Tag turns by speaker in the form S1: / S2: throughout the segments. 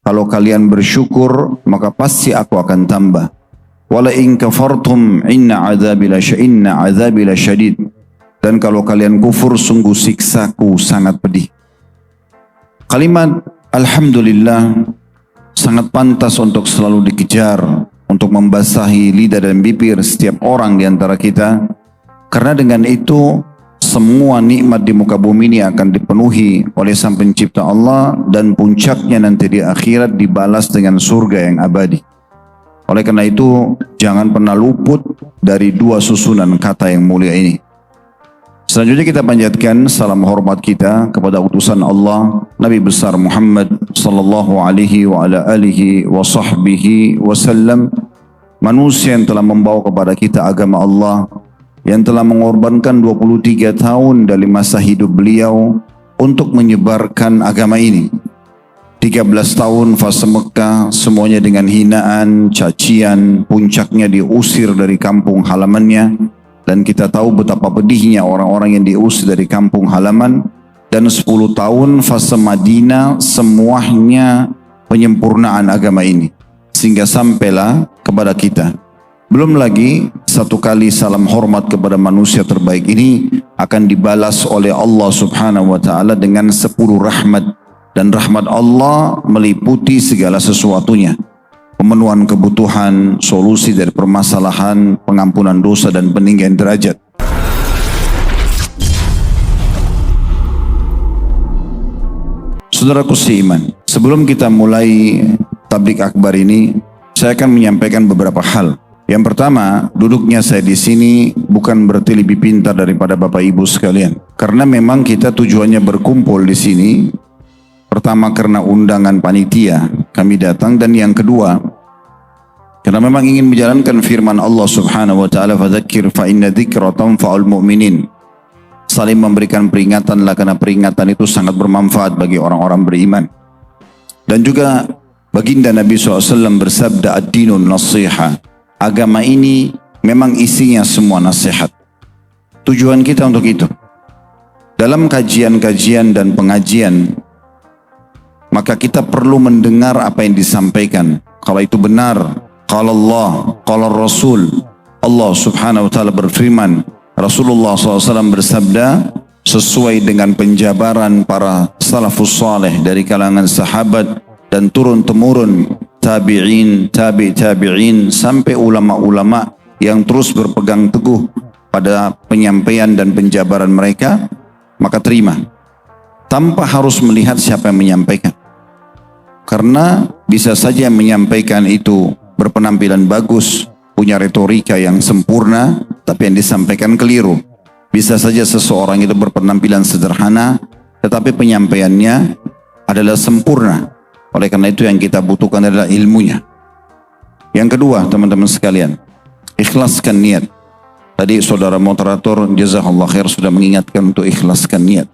S1: Kalau kalian bersyukur, maka pasti aku akan tambah. Wala in kafartum inna adzabi lasyadid. Dan kalau kalian kufur, sungguh siksaku sangat pedih. Kalimat alhamdulillah sangat pantas untuk selalu dikejar, untuk membasahi lidah dan bibir setiap orang di antara kita. Karena dengan itu semua nikmat di muka bumi ini akan dipenuhi oleh Sang Pencipta Allah, dan puncaknya nanti di akhirat dibalas dengan surga yang abadi. Oleh karena itu, jangan pernah luput dari dua susunan kata yang mulia ini. Selanjutnya kita panjatkan salam hormat kita kepada utusan Allah, Nabi besar Muhammad sallallahu alaihi wa ala alihi wa sahbihi wasallam, manusia yang telah membawa kepada kita agama Allah, yang telah mengorbankan 23 tahun dari masa hidup beliau untuk menyebarkan agama ini. 13 tahun fase Mekah, semuanya dengan hinaan, cacian, puncaknya diusir dari kampung halamannya. Dan kita tahu betapa pedihnya orang-orang yang diusir dari kampung halaman. Dan 10 tahun fase Madinah, semuanya penyempurnaan agama ini, sehingga sampailah kepada kita. Belum lagi satu kali salam hormat kepada manusia terbaik ini akan dibalas oleh Allah subhanahu wa ta'ala dengan 10 rahmat. Dan rahmat Allah meliputi segala sesuatunya. Pemenuhan kebutuhan, solusi dari permasalahan, pengampunan dosa dan peninggian derajat. Saudaraku seiman, sebelum kita mulai tablik akbar ini, saya akan menyampaikan beberapa hal. Yang pertama, duduknya saya di sini bukan berarti lebih pintar daripada Bapak Ibu sekalian. Karena memang kita tujuannya berkumpul di sini. Pertama karena undangan panitia kami datang, dan yang kedua karena memang ingin menjalankan firman Allah Subhanahu wa taala, fadzakir fa inna dzikra tanfa'ul mu'minin. Saling memberikan peringatanlah, karena peringatan itu sangat bermanfaat bagi orang-orang beriman. Dan juga baginda Nabi SAW bersabda, ad-dinun nasiha. Agama ini memang isinya semua nasihat. Tujuan kita untuk itu. Dalam kajian-kajian dan pengajian, maka kita perlu mendengar apa yang disampaikan. Kalau itu benar, qala Allah, qala Rasul. Allah subhanahu wa ta'ala berfirman, Rasulullah SAW bersabda, sesuai dengan penjabaran para salafus saleh dari kalangan sahabat dan turun-temurun tabi'in, tabi'in sampai ulama-ulama yang terus berpegang teguh pada penyampaian dan penjabaran mereka, maka terima. Tanpa harus melihat siapa yang menyampaikan. Karena bisa saja yang menyampaikan itu berpenampilan bagus, punya retorika yang sempurna, tapi yang disampaikan keliru. Bisa saja seseorang itu berpenampilan sederhana, tetapi penyampaiannya adalah sempurna. Oleh karena itu yang kita butuhkan adalah ilmunya. Yang kedua, teman-teman sekalian, ikhlaskan niat. Tadi saudara moderator jazakallah khair sudah mengingatkan untuk ikhlaskan niat.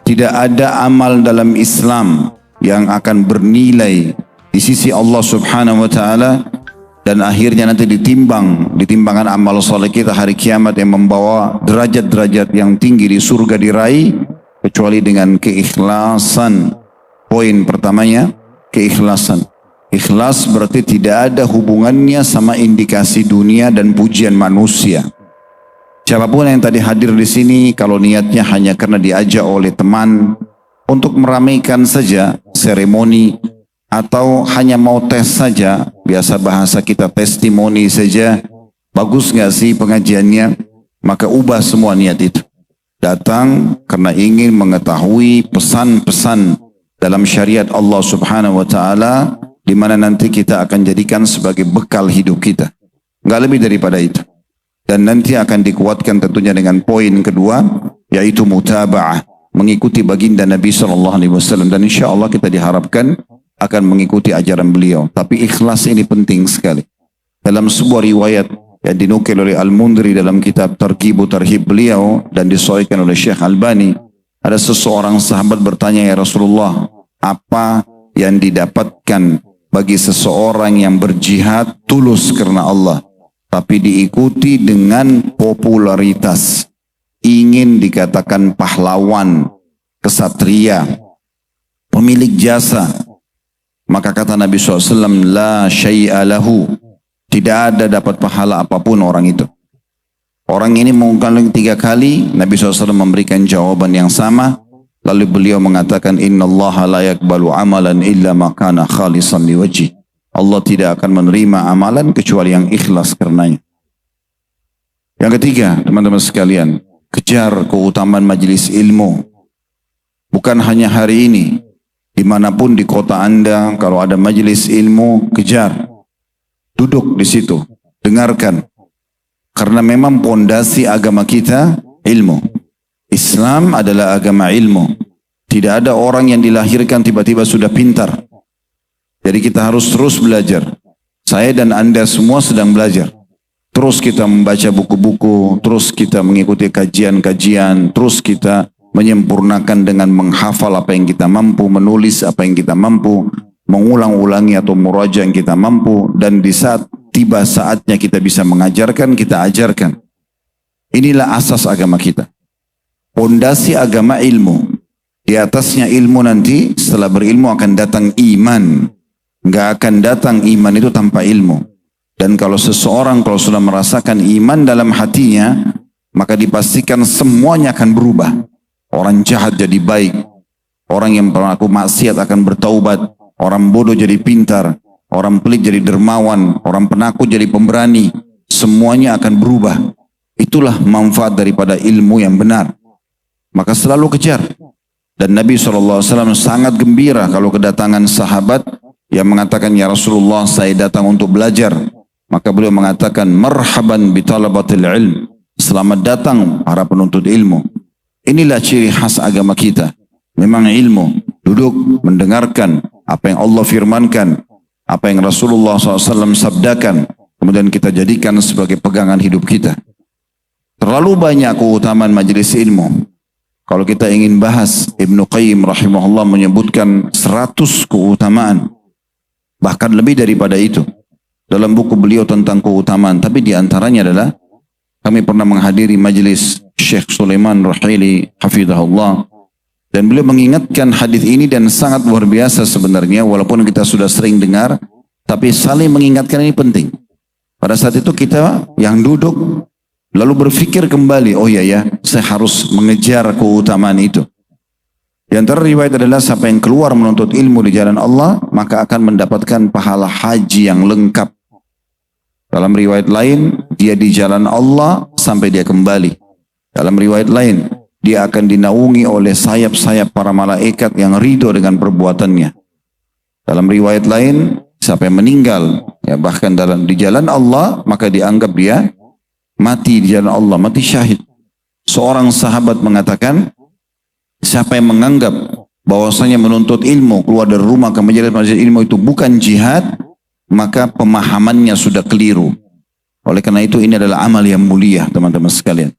S1: Tidak ada amal dalam Islam yang akan bernilai di sisi Allah subhanahu wa ta'ala, dan akhirnya nanti ditimbangan amal soleh kita hari kiamat yang membawa derajat-derajat yang tinggi di surga diraih, kecuali dengan keikhlasan. Poin pertamanya, keikhlasan. Ikhlas berarti tidak ada hubungannya sama indikasi dunia dan pujian manusia. Siapapun yang tadi hadir di sini, kalau niatnya hanya karena diajak oleh teman untuk meramaikan saja seremoni, atau hanya mau tes saja, biasa bahasa kita testimoni saja, bagus nggak sih pengajiannya, maka ubah semua niat itu. Datang karena ingin mengetahui pesan-pesan dalam syariat Allah subhanahu wa ta'ala, di mana nanti kita akan jadikan sebagai bekal hidup kita. Nggak lebih daripada itu. Dan nanti akan dikuatkan tentunya dengan poin kedua, yaitu mutaba'ah, mengikuti baginda Nabi SAW. Dan insya Allah kita diharapkan akan mengikuti ajaran beliau. Tapi ikhlas ini penting sekali. Dalam sebuah riwayat yang dinukil oleh Al-Mundri dalam kitab Targhibu Tarhib beliau dan disahihkan oleh Syekh Albani, ada seseorang sahabat bertanya, ya Rasulullah, apa yang didapatkan bagi seseorang yang berjihad tulus karena Allah, tapi diikuti dengan popularitas, ingin dikatakan pahlawan, kesatria, pemilik jasa, Maka kata Nabi SAW, la syai'a lahu. Tidak ada dapat pahala apapun orang itu. Orang ini mengulang 3 kali, Nabi SAW memberikan jawaban yang sama. Lalu beliau mengatakan, innallaha la yakbalu amalan illa ma kana khalisan liwajhi. Allah tidak akan menerima amalan kecuali yang ikhlas karenanya. Yang ketiga, teman-teman sekalian, kejar keutamaan majelis ilmu. Bukan hanya hari ini, dimanapun di kota Anda, kalau ada majelis ilmu, kejar. Duduk di situ, dengarkan. Karena memang pondasi agama kita ilmu. Islam adalah agama ilmu. Tidak ada orang yang dilahirkan tiba-tiba sudah pintar. Jadi kita harus terus belajar. Saya dan Anda semua sedang belajar. Terus kita membaca buku-buku, terus kita mengikuti kajian-kajian, terus kita menyempurnakan dengan menghafal apa yang kita mampu, menulis apa yang kita mampu, mengulang-ulangi atau muraja yang kita mampu, dan di saat tiba saatnya kita bisa mengajarkan, kita ajarkan. Inilah asas agama kita. Pondasi agama ilmu. Di atasnya ilmu nanti, setelah berilmu akan datang iman. Nggak akan datang iman itu tanpa ilmu. Dan kalau seseorang kalau sudah merasakan iman dalam hatinya, maka dipastikan semuanya akan berubah. Orang jahat jadi baik. Orang yang pelaku maksiat akan bertaubat. Orang bodoh jadi pintar. Orang pelit jadi dermawan. Orang penakut jadi pemberani. Semuanya akan berubah. Itulah manfaat daripada ilmu yang benar. Maka selalu kejar. Dan Nabi SAW sangat gembira kalau kedatangan sahabat yang mengatakan, ya Rasulullah, saya datang untuk belajar. Maka beliau mengatakan, marhaban bitalabatil ilm. Selamat datang para penuntut ilmu. Inilah ciri khas agama kita. Memang ilmu. Duduk, mendengarkan apa yang Allah firmankan. Apa yang Rasulullah SAW sabdakan. Kemudian kita jadikan sebagai pegangan hidup kita. Terlalu banyak keutamaan majelis ilmu. Kalau kita ingin bahas, Ibnu Qayyim rahimahullah menyebutkan 100 keutamaan. Bahkan lebih daripada itu. Dalam buku beliau tentang keutamaan. Tapi diantaranya adalah, kami pernah menghadiri majelis Syekh Sulaiman Ruhaili hafizahullah. Dan beliau mengingatkan hadis ini dan sangat luar biasa sebenarnya. Walaupun kita sudah sering dengar. Tapi saling mengingatkan ini penting. Pada saat itu kita yang duduk lalu berpikir kembali, oh ya, saya harus mengejar keutamaan itu. Di antara riwayat adalah siapa yang keluar menuntut ilmu di jalan Allah, maka akan mendapatkan pahala haji yang lengkap. Dalam riwayat lain, dia di jalan Allah sampai dia kembali. Dalam riwayat lain, dia akan dinaungi oleh sayap-sayap para malaikat yang ridho dengan perbuatannya. Dalam riwayat lain, siapa yang meninggal, ya bahkan di jalan Allah, maka dianggap dia mati di jalan Allah, mati syahid. Seorang sahabat mengatakan, siapa yang menganggap bahwasanya menuntut ilmu, keluar dari rumah ke majelis ilmu itu bukan jihad, maka pemahamannya sudah keliru. Oleh karena itu ini adalah amal yang mulia, teman-teman sekalian.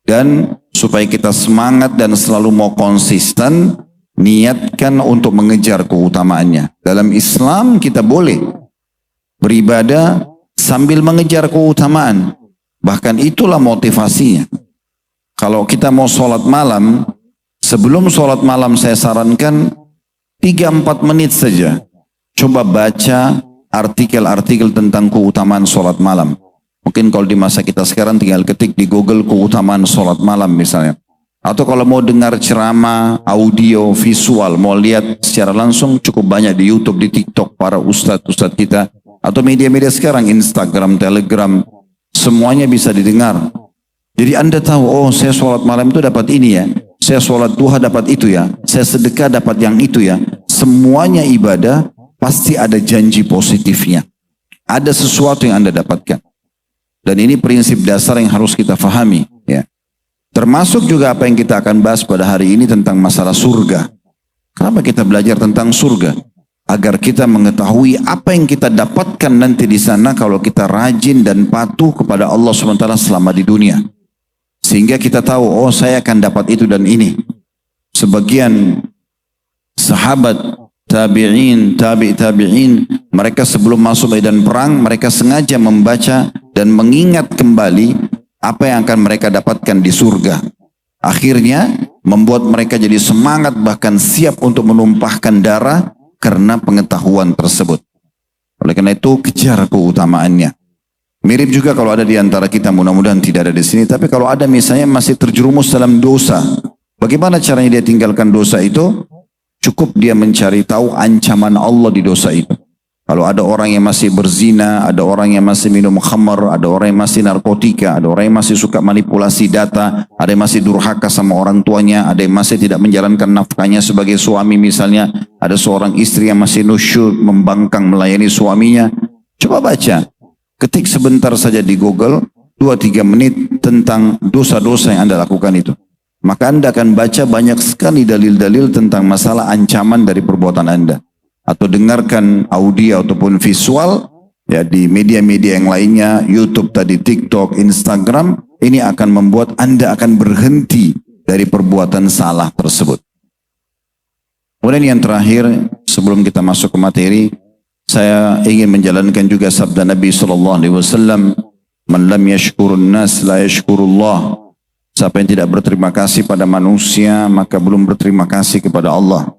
S1: Dan supaya kita semangat dan selalu mau konsisten, niatkan untuk mengejar keutamaannya. Dalam Islam kita boleh beribadah sambil mengejar keutamaan. Bahkan itulah motivasinya. Kalau kita mau sholat malam, sebelum sholat malam saya sarankan 3-4 menit saja. Coba baca artikel-artikel tentang keutamaan sholat malam. Mungkin kalau di masa kita sekarang tinggal ketik di Google keutamaan sholat malam misalnya. Atau kalau mau dengar ceramah, audio, visual, mau lihat secara langsung cukup banyak di YouTube, di TikTok para ustadz-ustadz kita. Atau media-media sekarang, Instagram, Telegram, semuanya bisa didengar. Jadi Anda tahu, oh saya sholat malam itu dapat ini ya. Saya sholat duha dapat itu ya. Saya sedekah dapat yang itu ya. Semuanya ibadah pasti ada janji positifnya. Ada sesuatu yang Anda dapatkan. Dan ini prinsip dasar yang harus kita fahami. Ya. Termasuk juga apa yang kita akan bahas pada hari ini tentang masalah surga. Kenapa kita belajar tentang surga? Agar kita mengetahui apa yang kita dapatkan nanti di sana kalau kita rajin dan patuh kepada Allah SWT selama di dunia. Sehingga kita tahu, oh saya akan dapat itu dan ini. Sebagian sahabat, tabi'in, tabi'in, mereka sebelum masuk medan perang, mereka sengaja membaca dan mengingat kembali apa yang akan mereka dapatkan di surga. Akhirnya membuat mereka jadi semangat bahkan siap untuk menumpahkan darah karena pengetahuan tersebut. Oleh karena itu kejar keutamaannya. Mirip juga kalau ada di antara kita, mudah-mudahan tidak ada di sini, tapi kalau ada misalnya masih terjerumus dalam dosa, bagaimana caranya dia tinggalkan dosa itu? Cukup dia mencari tahu ancaman Allah di dosa itu. Kalau ada orang yang masih berzina, ada orang yang masih minum khamar, ada orang yang masih narkotika, ada orang yang masih suka manipulasi data, ada yang masih durhaka sama orang tuanya, ada yang masih tidak menjalankan nafkahnya sebagai suami misalnya, ada seorang istri yang masih nusyuk, membangkang melayani suaminya. Coba baca, ketik sebentar saja di Google, 2-3 menit tentang dosa-dosa yang Anda lakukan itu. Maka Anda akan baca banyak sekali dalil-dalil tentang masalah ancaman dari perbuatan Anda. Atau dengarkan audio ataupun visual ya di media-media yang lainnya, YouTube tadi, TikTok, Instagram, ini akan membuat Anda akan berhenti dari perbuatan salah tersebut. Kemudian yang terakhir, sebelum kita masuk ke materi, saya ingin menjalankan juga sabda Nabi SAW, "Man lam yashkurun nas la yashkurullah." Siapa yang tidak berterima kasih pada manusia, maka belum berterima kasih kepada Allah.